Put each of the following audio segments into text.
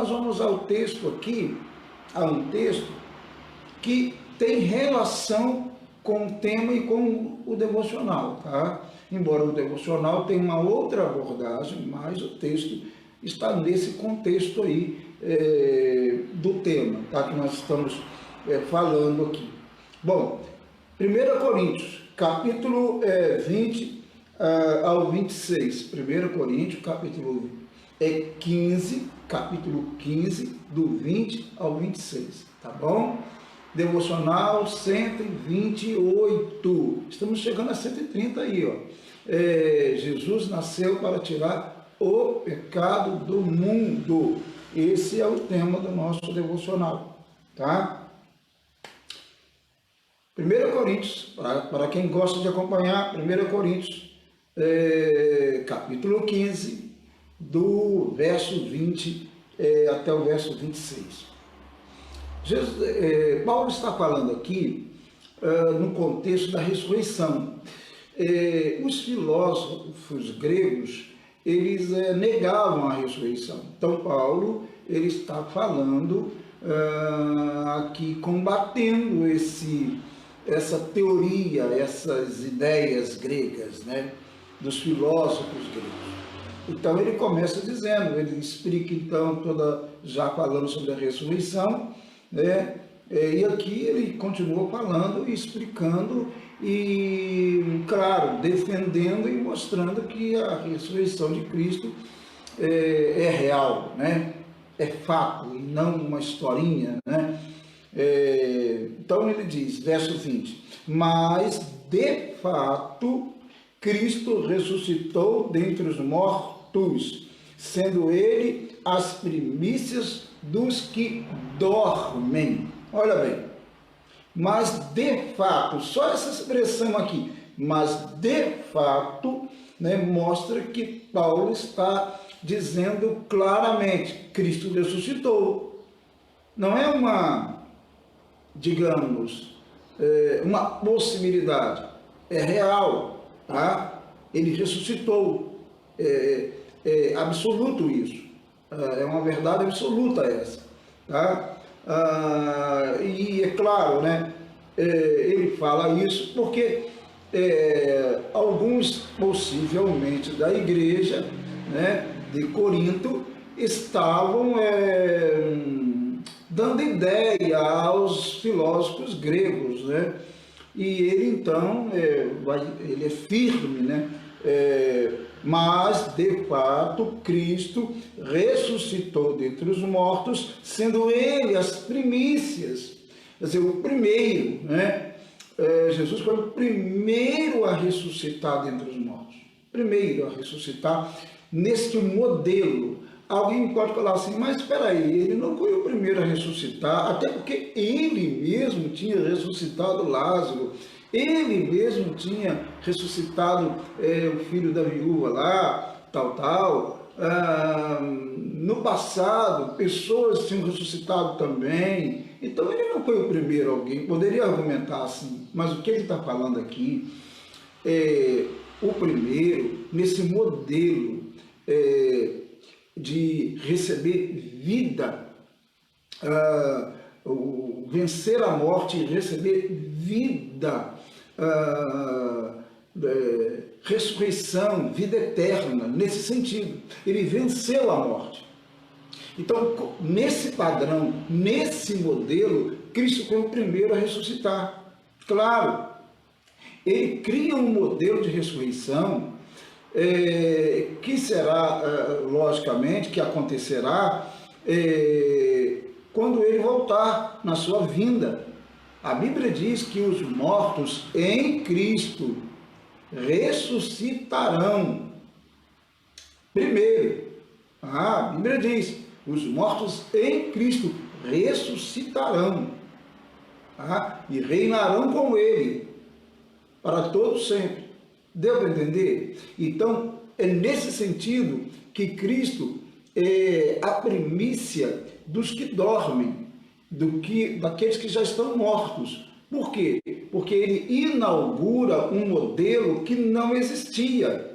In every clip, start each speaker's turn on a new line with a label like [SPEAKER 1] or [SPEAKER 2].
[SPEAKER 1] nós vamos ao texto aqui, a um texto que tem relação com o tema e com o devocional, tá? Embora o devocional tenha uma outra abordagem, mas o texto está nesse contexto aí do tema, tá? Que nós estamos falando aqui. Bom, 1 Coríntios, capítulo 20 ao 26. 1 Coríntios, capítulo 15, capítulo 15, do 20 ao 26, tá bom? Devocional 128. Estamos chegando a 130 aí, ó. Jesus nasceu para tirar o pecado do mundo. Esse é o tema do nosso devocional, tá? 1 Coríntios, para quem gosta de acompanhar, 1 Coríntios, capítulo 15, do verso 20 até o verso 26. Paulo está falando aqui no contexto da ressurreição. Os filósofos gregos, eles negavam a ressurreição. Então Paulo ele está falando aqui, combatendo essa teoria, essas ideias gregas, né, dos filósofos gregos. Então ele começa dizendo, ele explica então já falando sobre a ressurreição, né? E aqui ele continua falando e explicando e, claro, defendendo e mostrando que a ressurreição de Cristo é real, né? É fato e não uma historinha, né? Então ele diz, verso 20, mas de fato Cristo ressuscitou dentre os mortos, sendo ele as primícias dos que dormem. Olha bem, mas de fato, só essa expressão aqui, mas de fato, né, mostra que Paulo está dizendo claramente, Cristo ressuscitou. Não é uma, digamos, uma possibilidade, é real, tá? Ele ressuscitou, é absoluto isso, é uma verdade absoluta essa, tá? E é claro, né, ele fala isso porque alguns, possivelmente, da igreja, né, de Corinto, estavam dando ideia aos filósofos gregos, né? E ele então, ele é firme, né? Mas de fato Cristo ressuscitou dentre os mortos, sendo ele as primícias, quer dizer, o primeiro, né? Jesus foi o primeiro a ressuscitar dentre os mortos, primeiro a ressuscitar neste modelo. Alguém pode falar assim, mas espera aí, ele não foi o primeiro a ressuscitar, até porque ele mesmo tinha ressuscitado Lázaro, ele mesmo tinha ressuscitado o filho da viúva lá, tal. No passado, pessoas tinham ressuscitado também. Então, ele não foi o primeiro. Alguém poderia argumentar assim, mas o que ele está falando aqui é o primeiro, nesse modelo de receber vida, vencer a morte e receber vida, ressurreição, vida eterna, nesse sentido. Ele venceu a morte. Então, nesse padrão, nesse modelo, Cristo foi o primeiro a ressuscitar. Claro, ele cria um modelo de ressurreição que será, logicamente, que acontecerá quando ele voltar na sua vinda. A Bíblia diz que os mortos em Cristo ressuscitarão. Primeiro, a Bíblia diz, os mortos em Cristo ressuscitarão, e reinarão com ele para todo sempre. Deu para entender? Então, é nesse sentido que Cristo é a primícia dos que dormem, daqueles que já estão mortos. Por quê? Porque ele inaugura um modelo que não existia,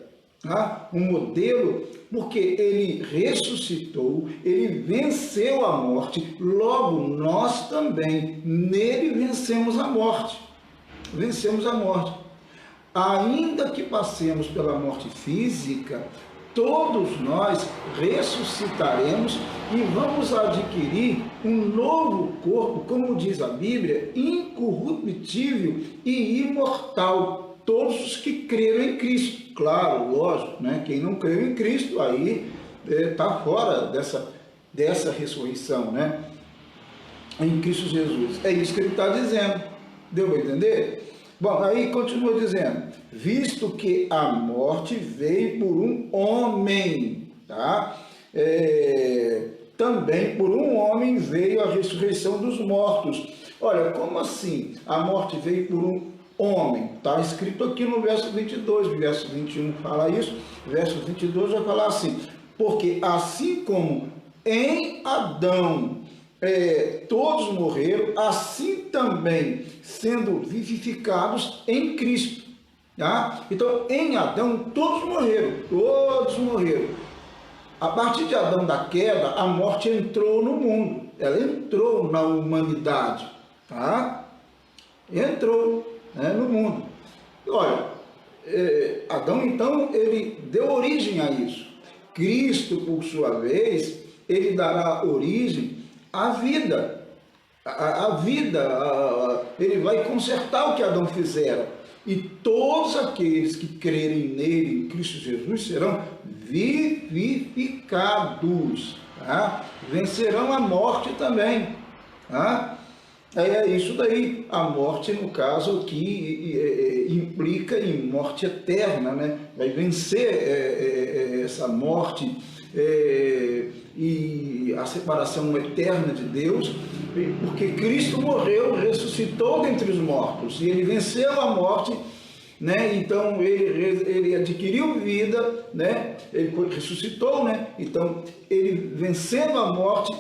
[SPEAKER 1] um modelo Porque ele ressuscitou, ele venceu a morte, logo nós também nele vencemos a morte. Vencemos a morte. Ainda que passemos pela morte física, todos nós ressuscitaremos e vamos adquirir um novo corpo, como diz a Bíblia, incorruptível e imortal. Todos os que creram em Cristo. Claro, lógico, né? Quem não creu em Cristo aí está fora dessa ressurreição, né? Em Cristo Jesus. É isso que ele está dizendo. Deu para entender? Bom, aí continua dizendo, visto que a morte veio por um homem, tá? Também por um homem veio a ressurreição dos mortos. Olha, como assim a morte veio por um homem? Está escrito aqui no verso 22, o verso 21 fala isso, o verso 22 vai falar assim, porque assim como em Adão todos morreram, assim também sendo vivificados em Cristo. Tá? Então, em Adão, todos morreram. A partir de Adão da queda, a morte entrou no mundo, ela entrou na humanidade, tá? Entrou, né, no mundo. Olha, Adão, então, ele deu origem a isso. Cristo, por sua vez, ele dará origem à vida. Ele vai consertar o que Adão fizera. E todos aqueles que crerem nele, em Cristo Jesus, serão vivificados. Tá? Vencerão a morte também. Tá? É isso daí. A morte, no caso, que implica em morte eterna, né? Vai vencer essa morte e a separação eterna de Deus, porque Cristo morreu, ressuscitou dentre os mortos, e ele venceu a morte, né? Então ele adquiriu vida, né? Ele ressuscitou, né? Então ele vencendo a morte,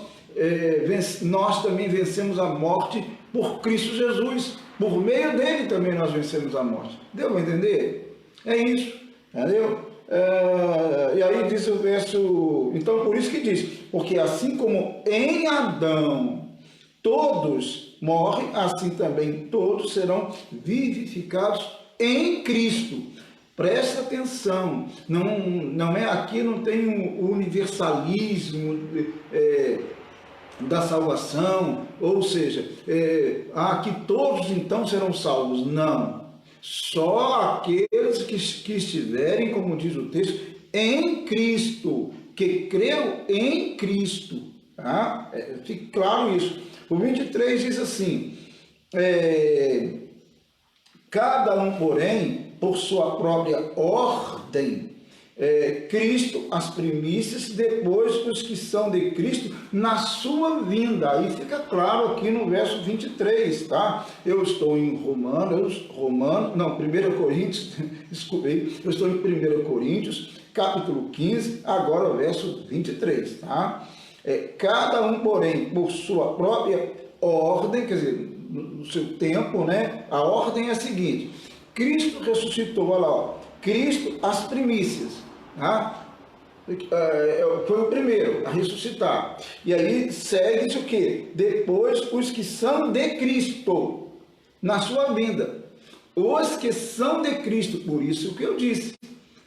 [SPEAKER 1] nós também vencemos a morte por Cristo Jesus, por meio dele também nós vencemos a morte. Deu para entender? É isso, entendeu? E aí diz o verso, então por isso que diz, porque assim como em Adão todos morrem, assim também todos serão vivificados em Cristo. Presta atenção, não é aqui, não tem o universalismo da salvação, ou seja, que todos então serão salvos. Não. Só aqueles que estiverem, como diz o texto, em Cristo, que creu em Cristo. Tá? Fique claro isso. O 23 diz assim, cada um, porém, por sua própria ordem, Cristo as primícias, depois os que são de Cristo na sua vinda. Aí fica claro aqui no verso 23, tá? Eu estou em 1 Coríntios, desculpei, eu estou em 1 Coríntios, capítulo 15, agora o verso 23, tá? Cada um, porém, por sua própria ordem, quer dizer, no seu tempo, né? A ordem é a seguinte, Cristo ressuscitou, olha lá, ó, Cristo as primícias. Tá? Foi o primeiro a ressuscitar. E aí segue-se o quê? Depois os que são de Cristo na sua vinda. Os que são de Cristo, por isso que eu disse.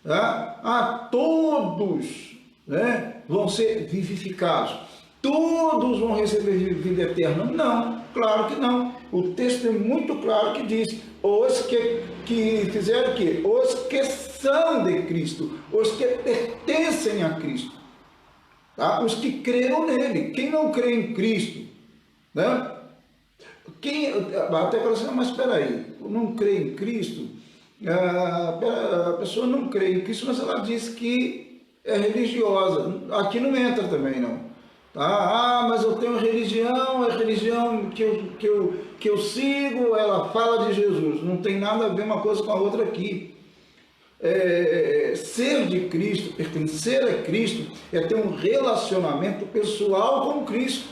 [SPEAKER 1] Tá? Todos, né, vão ser vivificados. Todos vão receber vida eterna? Não, claro que não. O texto é muito claro que diz, os que fizeram o quê? Os que são de Cristo, os que pertencem a Cristo, tá? Os que creram nele. Quem não crê em Cristo, né? Até fala assim, mas espera aí, não crê em Cristo? A pessoa não crê em Cristo, mas ela diz que é religiosa. Aqui não entra também, não. Tá? Mas eu tenho religião, a religião que eu sigo, ela fala de Jesus. Não tem nada a ver uma coisa com a outra aqui. Ser de Cristo, pertencer a Cristo, é ter um relacionamento pessoal com Cristo.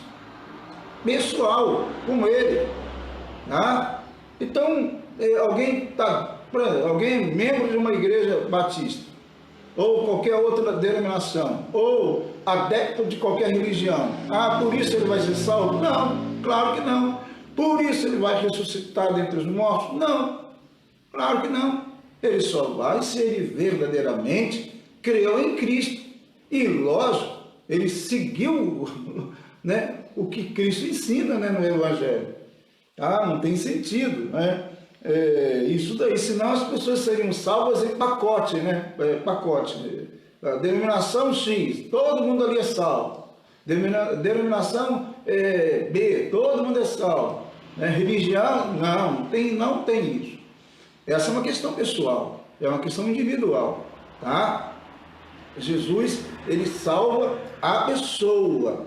[SPEAKER 1] Pessoal, com Ele. Tá? Então, alguém é membro de uma igreja batista. ou qualquer outra denominação, ou adepto de qualquer religião, por isso ele vai ser salvo? Não, claro que não. Por isso ele vai ressuscitar dentre os mortos? Não, claro que não. Ele só vai se ele verdadeiramente creu em Cristo. E, lógico, ele seguiu, né, o que Cristo ensina, né, no Evangelho. Não tem sentido, né? Isso daí, senão as pessoas seriam salvas em pacote, né? A denominação X, todo mundo ali é salvo. Denominação B, todo mundo é salvo. Religião, não tem isso. Essa é uma questão pessoal, é uma questão individual, tá? Jesus, ele salva a pessoa.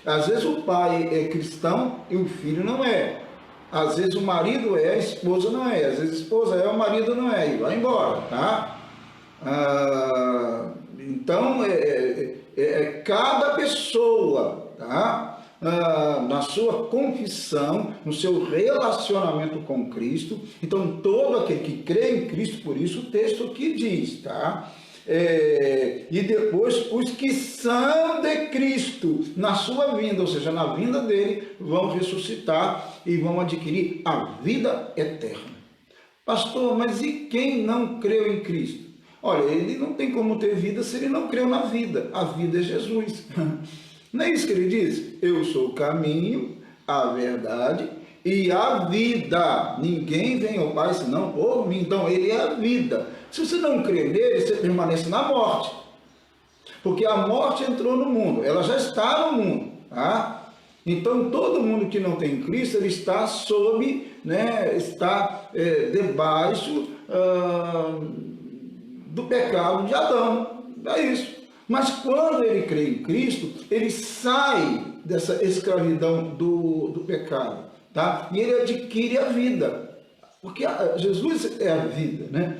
[SPEAKER 1] Às vezes o pai é cristão e o filho não é. Às vezes o marido é, a esposa não é. Às vezes a esposa é, o marido não é. E vai embora, tá? Então, cada pessoa, tá? Na sua confissão, no seu relacionamento com Cristo. Então, todo aquele que crê em Cristo, por isso o texto aqui diz, tá? E depois os que são de Cristo na sua vinda, ou seja, na vinda dele, vão ressuscitar e vão adquirir a vida eterna. Pastor, mas e quem não creu em Cristo? Olha, ele não tem como ter vida se ele não creu na vida. A vida é Jesus. Não é isso que ele diz? Eu sou o caminho, a verdade e a vida. Ninguém vem ao Pai senão por mim. Então, ele é a vida. Se você não crê nele, você permanece na morte. Porque a morte entrou no mundo, ela já está no mundo, tá? Então, todo mundo que não tem Cristo, ele está sob, né, está debaixo do pecado de Adão. É isso. Mas quando ele crê em Cristo, ele sai dessa escravidão do pecado, tá? E ele adquire a vida. Porque Jesus é a vida, né?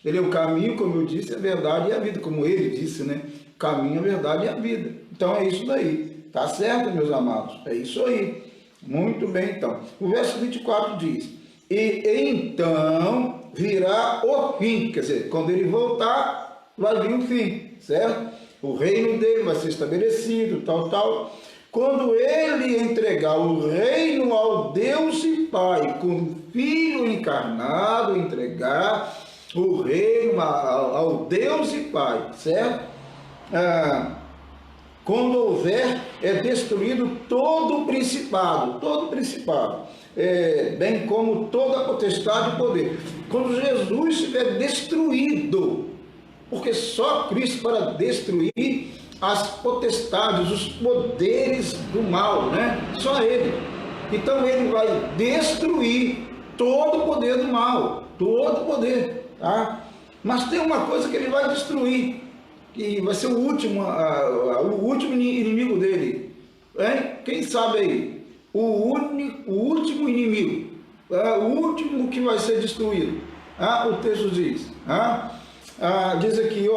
[SPEAKER 1] Ele é o caminho, como eu disse, a verdade e a vida, como ele disse, né? Caminho, a verdade e a vida. Então é isso daí. Tá certo, meus amados? É isso aí. Muito bem, então. O verso 24 diz: e então virá o fim. Quer dizer, quando ele voltar, vai vir o fim, certo? O reino dele vai ser estabelecido, tal. Quando ele entregar o reino ao Deus e Pai, com o Filho encarnado, entregar o reino ao Deus e Pai, certo? Quando houver destruído todo o principado, bem como toda a potestade e poder. Quando Jesus estiver destruído, porque só Cristo para destruir as potestades, os poderes do mal, né? Só Ele. Então Ele vai destruir todo o poder do mal, todo o poder, tá? Mas tem uma coisa que Ele vai destruir, que vai ser o último inimigo dele, hein? Quem sabe aí? O último inimigo, o último que vai ser destruído. O texto diz, diz aqui,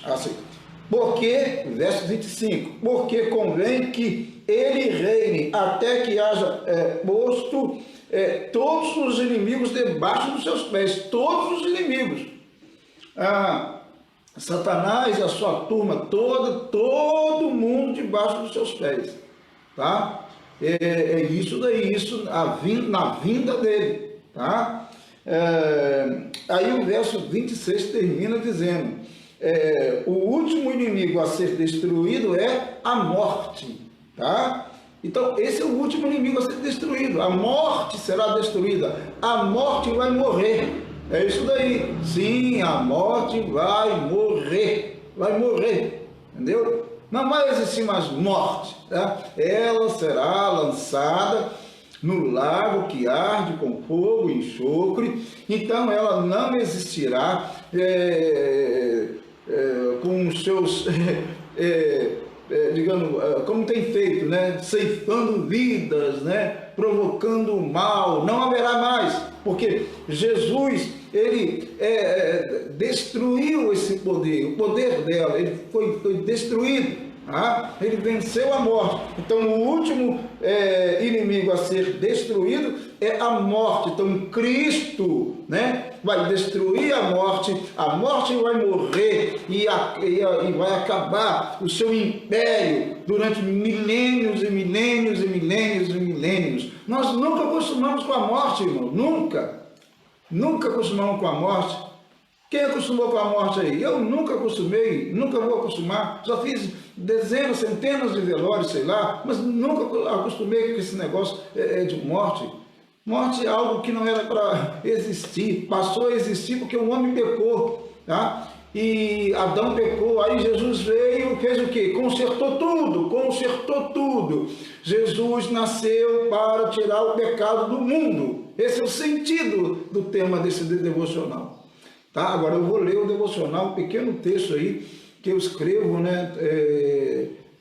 [SPEAKER 1] assim, porque, verso 25, porque convém que ele reine até que haja posto todos os inimigos debaixo dos seus pés, todos os inimigos. Satanás e a sua turma toda, todo mundo debaixo dos seus pés, tá? Isso daí, isso na vinda dele, tá? Aí o verso 26 termina dizendo, o último inimigo a ser destruído é a morte, tá? Então esse é o último inimigo a ser destruído, a morte será destruída, a morte vai morrer, é isso daí, sim, a morte vai morrer, entendeu? Não vai existir mais morte, tá? Ela será lançada no lago que arde com fogo e enxofre, então ela não existirá com os seus, digamos, como tem feito, né? Ceifando vidas, né? Provocando o mal, não haverá mais, porque Jesus, ele destruiu esse poder, o poder dela, ele foi destruído. Ele venceu a morte. Então o último inimigo a ser destruído é a morte. Então Cristo, né, vai destruir a morte vai morrer e vai acabar o seu império durante milênios e milênios e milênios e milênios. Nós nunca acostumamos com a morte, irmão, nunca acostumamos com a morte. Quem acostumou com a morte aí? Eu nunca acostumei, nunca vou acostumar. Já fiz dezenas, centenas de velórios, sei lá, mas nunca acostumei com esse negócio de morte. Morte é algo que não era para existir, passou a existir porque o homem pecou, tá? E Adão pecou, aí Jesus veio, fez o quê? Consertou tudo. Jesus nasceu para tirar o pecado do mundo. Esse é o sentido do tema desse devocional. Tá? Agora eu vou ler o devocional, um pequeno texto aí que eu escrevo, né,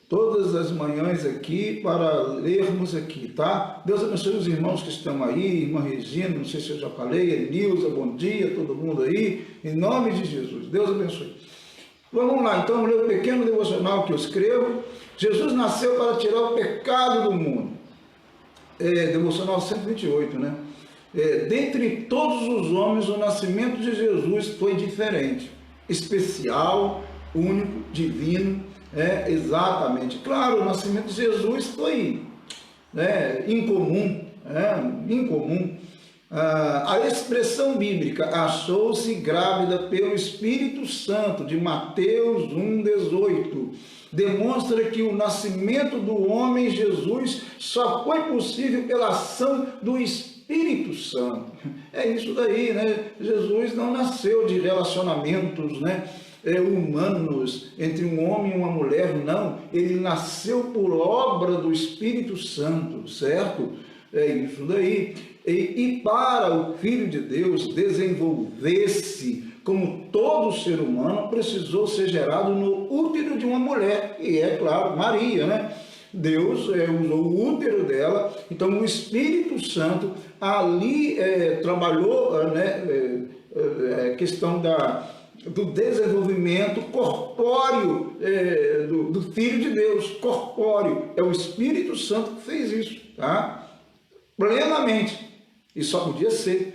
[SPEAKER 1] todas as manhãs aqui para lermos aqui, tá? Deus abençoe os irmãos que estão aí, irmã Regina, não sei se eu já falei, Elilza, bom dia, todo mundo aí, em nome de Jesus, Deus abençoe. Vamos lá, então, ler o pequeno devocional que eu escrevo. Jesus nasceu para tirar o pecado do mundo. Devocional 128, né? Dentre todos os homens, o nascimento de Jesus foi diferente, especial, único, divino, exatamente. Claro, o nascimento de Jesus foi incomum, incomum. A expressão bíblica achou-se grávida pelo Espírito Santo, de Mateus 1,18, demonstra que o nascimento do homem Jesus só foi possível pela ação do Espírito Santo. É isso daí, né? Jesus não nasceu de relacionamentos, né, humanos entre um homem e uma mulher, não. Ele nasceu por obra do Espírito Santo, certo? É isso daí. E para o Filho de Deus desenvolver-se como todo ser humano, precisou ser gerado no útero de uma mulher, e é claro, Maria, né? Deus usou o útero dela, então o Espírito Santo ali trabalhou a questão do desenvolvimento corpóreo do Filho de Deus, corpóreo. É o Espírito Santo que fez isso, tá? Plenamente, e só podia ser.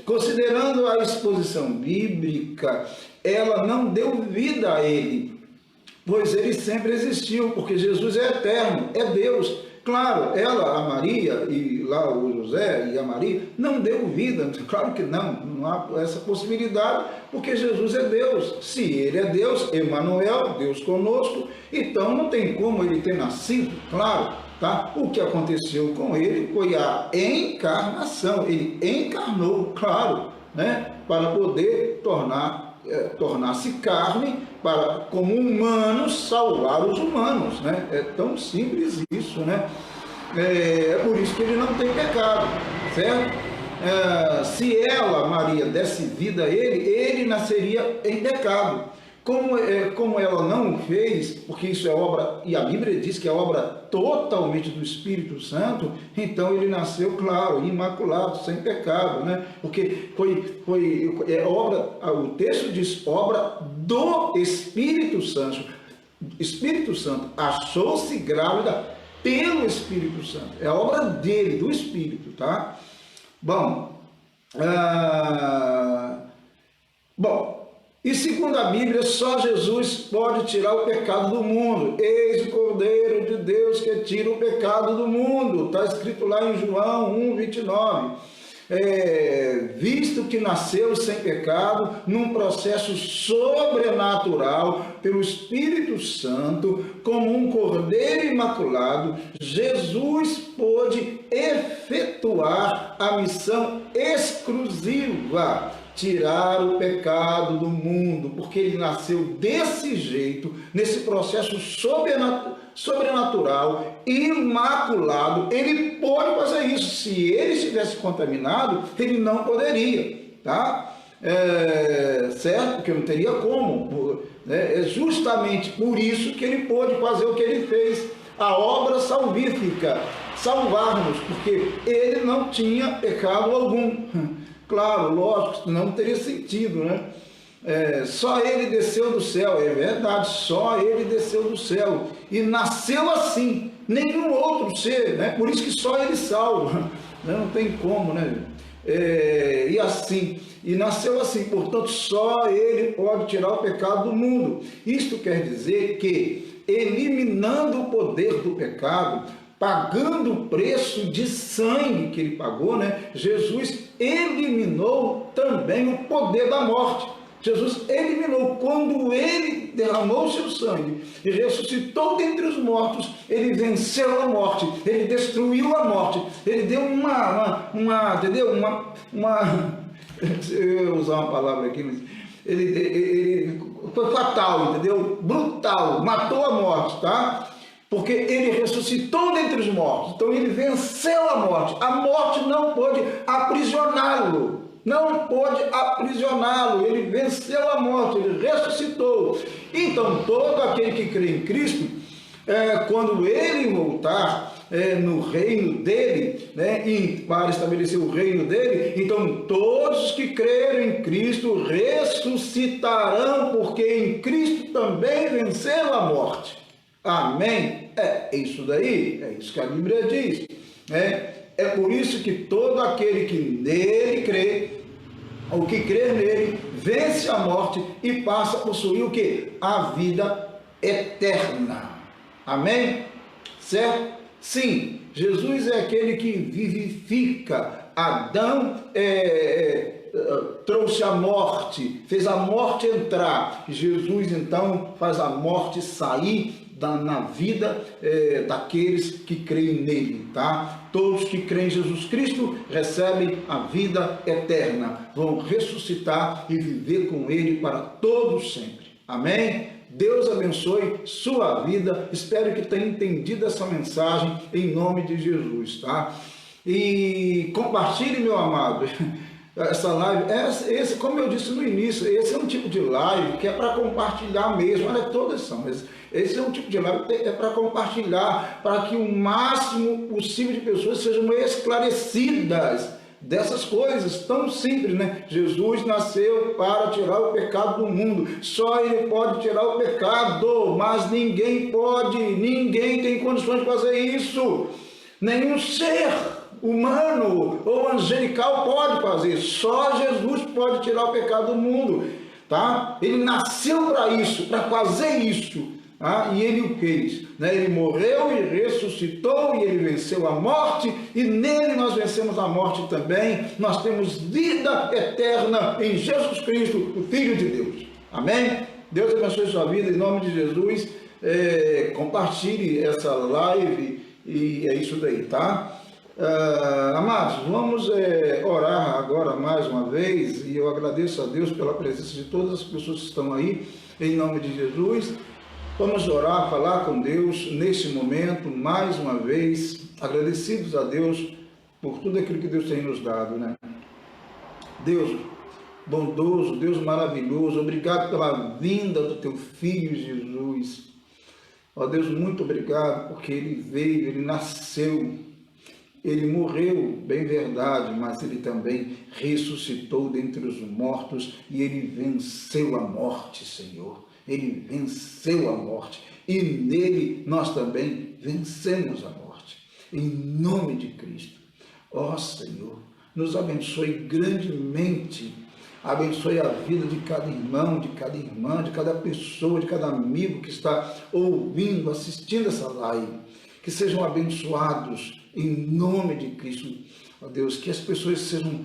[SPEAKER 1] Considerando a exposição bíblica, ela não deu vida a ele, pois ele sempre existiu, porque Jesus é eterno, é Deus. Claro, ela, a Maria, e lá o José e a Maria, não deu vida, claro que não há essa possibilidade, porque Jesus é Deus. Se ele é Deus, Emanuel, Deus conosco, então não tem como ele ter nascido, claro. Tá? O que aconteceu com ele foi a encarnação, ele encarnou, claro, né? Para poder tornar-se carne, para, como humano, salvar os humanos, né? É tão simples isso, né? É por isso que ele não tem pecado, certo? Se ela, Maria, desse vida a ele nasceria em pecado. Como ela não fez, porque isso é obra, e a Bíblia diz que é obra totalmente do Espírito Santo, então ele nasceu, claro, imaculado, sem pecado, né? Porque foi obra, o texto diz, obra do Espírito Santo. Espírito Santo achou-se grávida pelo Espírito Santo, é obra dele, do Espírito, tá? Bom, e segundo a Bíblia, só Jesus pode tirar o pecado do mundo. Eis o Cordeiro de Deus que tira o pecado do mundo. Está escrito lá em João 1,29. Visto que nasceu sem pecado, num processo sobrenatural, pelo Espírito Santo, como um Cordeiro imaculado, Jesus pôde efetuar a missão exclusiva, tirar o pecado do mundo, porque ele nasceu desse jeito, nesse processo sobrenatural, imaculado. Ele pode fazer isso. Se ele estivesse contaminado, ele não poderia, tá? Certo? Porque não teria como. É justamente por isso que ele pôde fazer o que ele fez, a obra salvífica, salvar-nos, porque ele não tinha pecado algum. Claro, lógico, não teria sentido, né? Só ele desceu do céu, é verdade, só ele desceu do céu e nasceu assim, nenhum outro ser, né? Por isso que só ele salva, né? Não tem como, né? E assim, e nasceu assim, portanto só ele pode tirar o pecado do mundo. Isto quer dizer que, eliminando o poder do pecado, pagando o preço de sangue que ele pagou, né? Jesus eliminou também o poder da morte. Jesus eliminou, quando ele derramou o seu sangue e ressuscitou dentre os mortos, ele venceu a morte, ele destruiu a morte, ele deu entendeu? Eu vou usar uma palavra aqui, mas ele foi fatal, entendeu? Brutal, matou a morte, tá? Porque ele ressuscitou dentre os mortos, então ele venceu a morte. A morte não pôde aprisioná-lo. Não pôde aprisioná-lo, ele venceu a morte, ele ressuscitou. Então, todo aquele que crê em Cristo, quando ele voltar no reino dele, né, para estabelecer o reino dele, então todos os que creram em Cristo ressuscitarão, porque em Cristo também venceu a morte. Amém? É isso daí, é isso que a Bíblia diz, né? É por isso que todo aquele que nele crê, ou que crer nele, vence a morte e passa a possuir o quê? A vida eterna. Amém? Certo? Sim, Jesus é aquele que vivifica. Adão trouxe a morte, fez a morte entrar. Jesus então faz a morte sair na vida daqueles que creem nele, tá? Todos que creem em Jesus Cristo recebem a vida eterna, vão ressuscitar e viver com ele para todos sempre. Amém? Deus abençoe sua vida, espero que tenha entendido essa mensagem em nome de Jesus, tá? E compartilhe, meu amado, essa live, como eu disse no início, esse é um tipo de live que é para compartilhar mesmo, olha, todas são, esse é um tipo de live que é para compartilhar, para que o máximo possível de pessoas sejam esclarecidas dessas coisas tão simples, né? Jesus nasceu para tirar o pecado do mundo, só ele pode tirar o pecado, mas ninguém pode, ninguém tem condições de fazer isso, nenhum ser humano ou angelical pode fazer, só Jesus pode tirar o pecado do mundo, tá? Ele nasceu para isso, para fazer isso, tá? E ele o fez, né? Ele morreu e ressuscitou e ele venceu a morte e nele nós vencemos a morte também, nós temos vida eterna em Jesus Cristo, o Filho de Deus. Amém? Deus abençoe sua vida em nome de Jesus, compartilhe essa live e é isso daí, tá? Amados, vamos orar agora mais uma vez e eu agradeço a Deus pela presença de todas as pessoas que estão aí, em nome de Jesus. Vamos orar, falar com Deus neste momento, mais uma vez, agradecidos a Deus por tudo aquilo que Deus tem nos dado, né? Deus bondoso, Deus maravilhoso, obrigado pela vinda do teu Filho Jesus. Ó Deus, muito obrigado porque ele veio, ele nasceu, ele morreu, bem verdade, mas ele também ressuscitou dentre os mortos e ele venceu a morte, Senhor. Ele venceu a morte e nele nós também vencemos a morte. Em nome de Cristo. Ó Senhor, nos abençoe grandemente. Abençoe a vida de cada irmão, de cada irmã, de cada pessoa, de cada amigo que está ouvindo, assistindo essa live. Que sejam abençoados em nome de Cristo. Ó Deus, que as pessoas sejam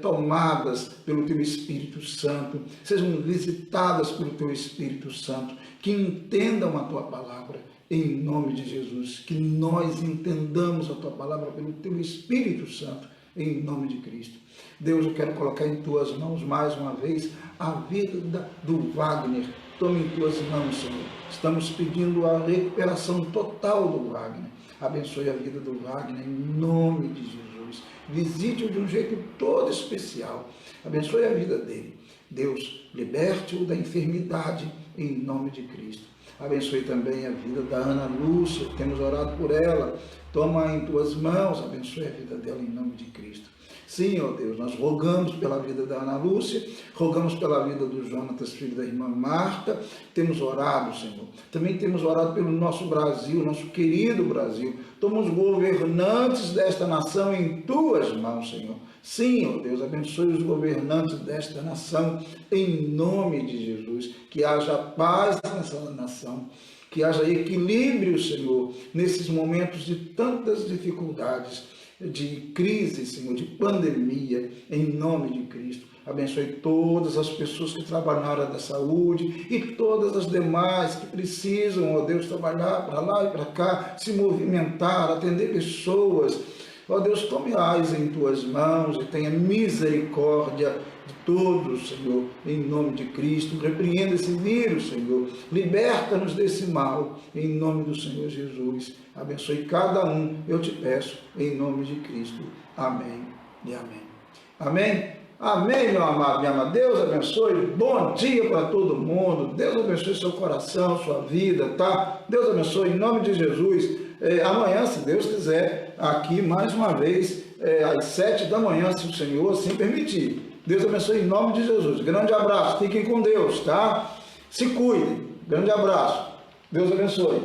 [SPEAKER 1] tomadas pelo Teu Espírito Santo, sejam visitadas pelo Teu Espírito Santo, que entendam a Tua palavra em nome de Jesus, que nós entendamos a Tua palavra pelo Teu Espírito Santo em nome de Cristo. Deus, eu quero colocar em Tuas mãos mais uma vez a vida do Wagner. Tome em Tuas mãos, Senhor. Estamos pedindo a recuperação total do Wagner. Abençoe a vida do Wagner em nome de Jesus. Visite-o de um jeito todo especial. Abençoe a vida dele. Deus, liberte-o da enfermidade em nome de Cristo. Abençoe também a vida da Ana Lúcia, temos orado por ela. Toma em Tuas mãos, abençoe a vida dela em nome de Cristo. Sim, ó Deus, nós rogamos pela vida da Ana Lúcia, rogamos pela vida do Jonatas, filho da irmã Marta, temos orado, Senhor. Também temos orado pelo nosso Brasil, nosso querido Brasil. Toma os governantes desta nação em tuas mãos, Senhor. Sim, ó Deus, abençoe os governantes desta nação, em nome de Jesus. Que haja paz nessa nação, que haja equilíbrio, Senhor, nesses momentos de tantas dificuldades, de crise, Senhor, de pandemia, em nome de Cristo. Abençoe todas as pessoas que trabalham na área da saúde e todas as demais que precisam, ó Deus, trabalhar para lá e para cá, se movimentar, atender pessoas. Ó Deus, tome-as em tuas mãos e tenha misericórdia de todos, Senhor, em nome de Cristo. Repreenda esse vírus, Senhor. Liberta-nos desse mal, em nome do Senhor Jesus. Abençoe cada um, eu te peço, em nome de Cristo. Amém e amém. Amém? Amém, meu amado, minha amada. Deus abençoe. Bom dia para todo mundo. Deus abençoe seu coração, sua vida, tá? Deus abençoe em nome de Jesus. Amanhã, se Deus quiser, aqui mais uma vez, às 7 da manhã, se o Senhor assim permitir. Deus abençoe em nome de Jesus. Grande abraço. Fiquem com Deus, tá? Se cuidem. Grande abraço. Deus abençoe.